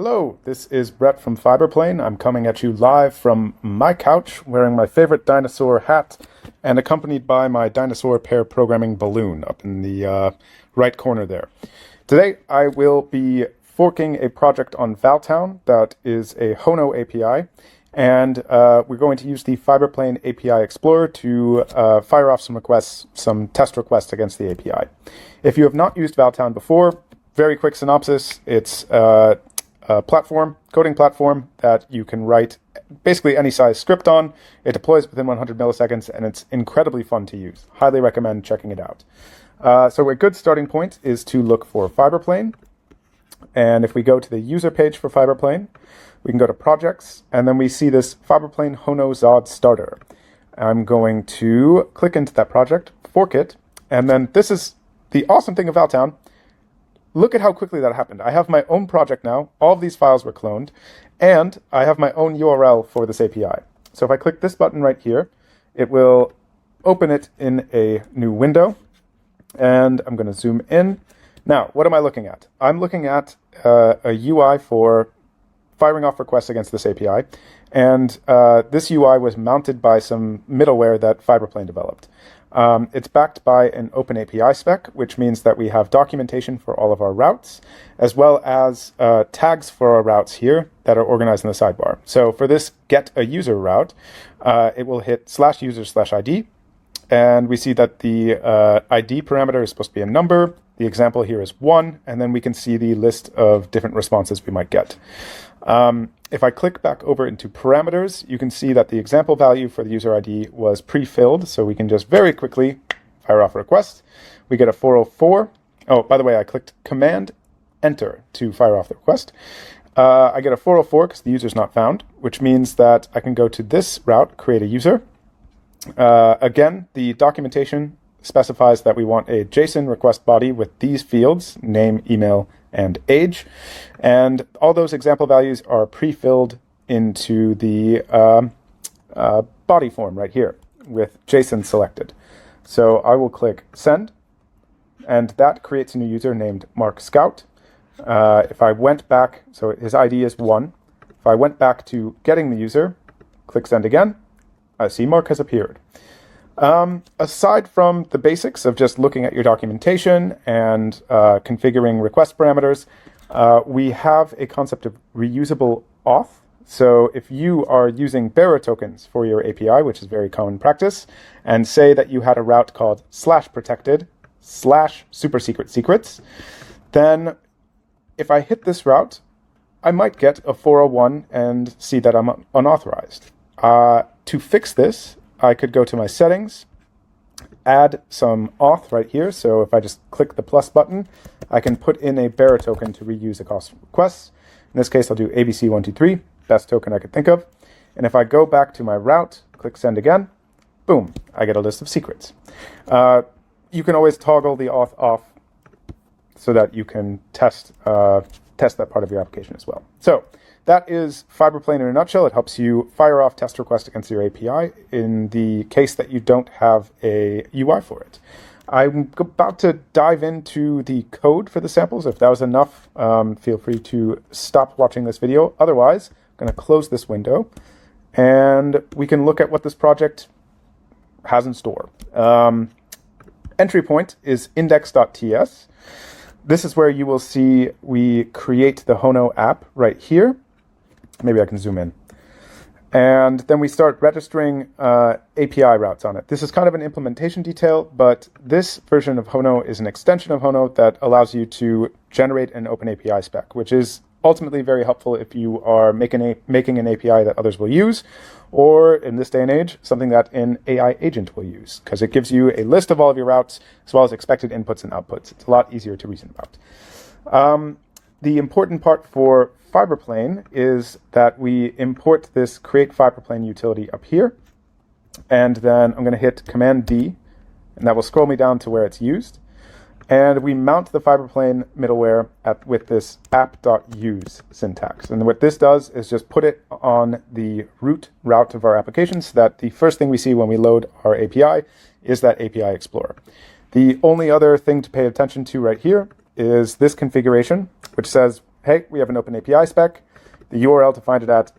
Hello, this is Brett from Fiberplane. I'm coming at you live from my couch, wearing my favorite dinosaur hat, and accompanied by my dinosaur pair programming balloon up in the right corner there. Today, I will be forking a project on Valtown that is a Hono API, and we're going to use the Fiberplane API Explorer to fire off some requests, some test requests against the API. If you have not used Valtown before, very quick synopsis, it's a coding platform that you can write basically any size script on. It deploys within 100 milliseconds, and it's incredibly fun to use. Highly recommend checking it out. So a good starting point is to look for Fiberplane. And if we go to the user page for Fiberplane, we can go to projects, and then we see this Fiberplane Hono.js starter. I'm going to click into that project, fork it, and then this is the awesome thing of Valtown. Look at how quickly that happened. I have my own project now. All of these files were cloned, and I have my own URL for this API. So if I click this button right here, it will open it in a new window, and I'm going to zoom in. Now, what am I looking at? I'm looking at a UI for firing off requests against this API, and this UI was mounted by some middleware that Fiberplane developed. It's backed by an open API spec, which means that we have documentation for all of our routes, as well as tags for our routes here that are organized in the sidebar. So for this get a user route, it will hit /user/ID, and we see that the ID parameter is supposed to be a number. The example here is 1, and then we can see the list of different responses we might get. If I click back over into parameters, you can see that the example value for the user ID was pre-filled, so we can just very quickly fire off a request. We get a 404. Oh, by the way, I clicked Command Enter to fire off the request. I get a 404 because the user is not found, which means that I can go to this route, create a user. Again, the documentation specifies that we want a JSON request body with these fields, name, email, and age. And all those example values are pre-filled into the body form right here with JSON selected. So I will click send, and that creates a new user named Mark Scout. If I went back, so his ID is 1. If I went back to getting the user, click send again, I see Mark has appeared. Aside from the basics of just looking at your documentation and configuring request parameters, we have a concept of reusable auth. So if you are using bearer tokens for your API, which is very common practice, and say that you had a route called /protected /supersecrets, then if I hit this route, I might get a 401 and see that I'm unauthorized. To fix this, I could go to my settings, add some auth right here. So if I just click the plus button, I can put in a bearer token to reuse across requests. In this case, I'll do ABC123, best token I could think of. And if I go back to my route, click send again, boom, I get a list of secrets. You can always toggle the auth off so that you can test that part of your application as well. So that is Fiberplane in a nutshell. It helps you fire off test requests against your API in the case that you don't have a UI for it. I'm about to dive into the code for the samples. If that was enough, feel free to stop watching this video. Otherwise, I'm going to close this window, and we can look at what this project has in store. Entry point is index.ts. This is where you will see we create the Hono app right here. Maybe I can zoom in. And then we start registering API routes on it. This is kind of an implementation detail, but this version of Hono is an extension of Hono that allows you to generate an open API spec, which is ultimately very helpful if you are making an API that others will use, or in this day and age, something that an AI agent will use, because it gives you a list of all of your routes, as well as expected inputs and outputs. It's a lot easier to reason about. The important part for Fiberplane is that we import this create Fiberplane utility up here, and then I'm going to hit Command D, and that will scroll me down to where it's used. And we mount the Fiberplane middleware with this app.use syntax. And what this does is just put it on the root route of our application so that the first thing we see when we load our API is that API Explorer. The only other thing to pay attention to right here is this configuration, which says hey, we have an OpenAPI spec. The URL to find it at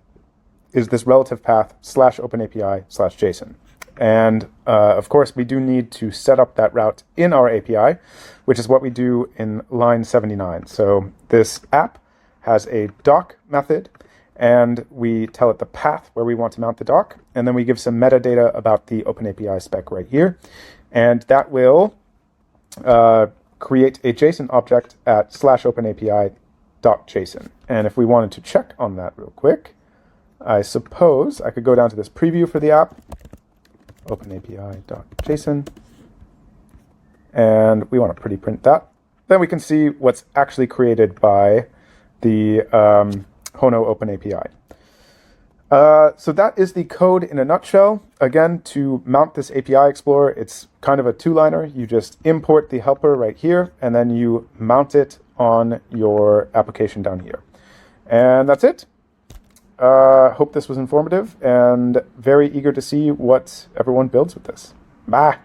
is this relative path /OpenAPI/JSON. And of course, we do need to set up that route in our API, which is what we do in line 79. So this app has a doc method, and we tell it the path where we want to mount the doc, and then we give some metadata about the OpenAPI spec right here. And that will create a JSON object at /OpenAPI.json. And if we wanted to check on that real quick, I suppose I could go down to this preview for the app, OpenAPI.json, and we want to pretty print that. Then we can see what's actually created by the Hono OpenAPI. So that is the code in a nutshell. Again, to mount this API Explorer, it's kind of a two-liner. You just import the helper right here, and then you mount it on your application down here. And that's it. Hope this was informative, and very eager to see what everyone builds with this. Bye.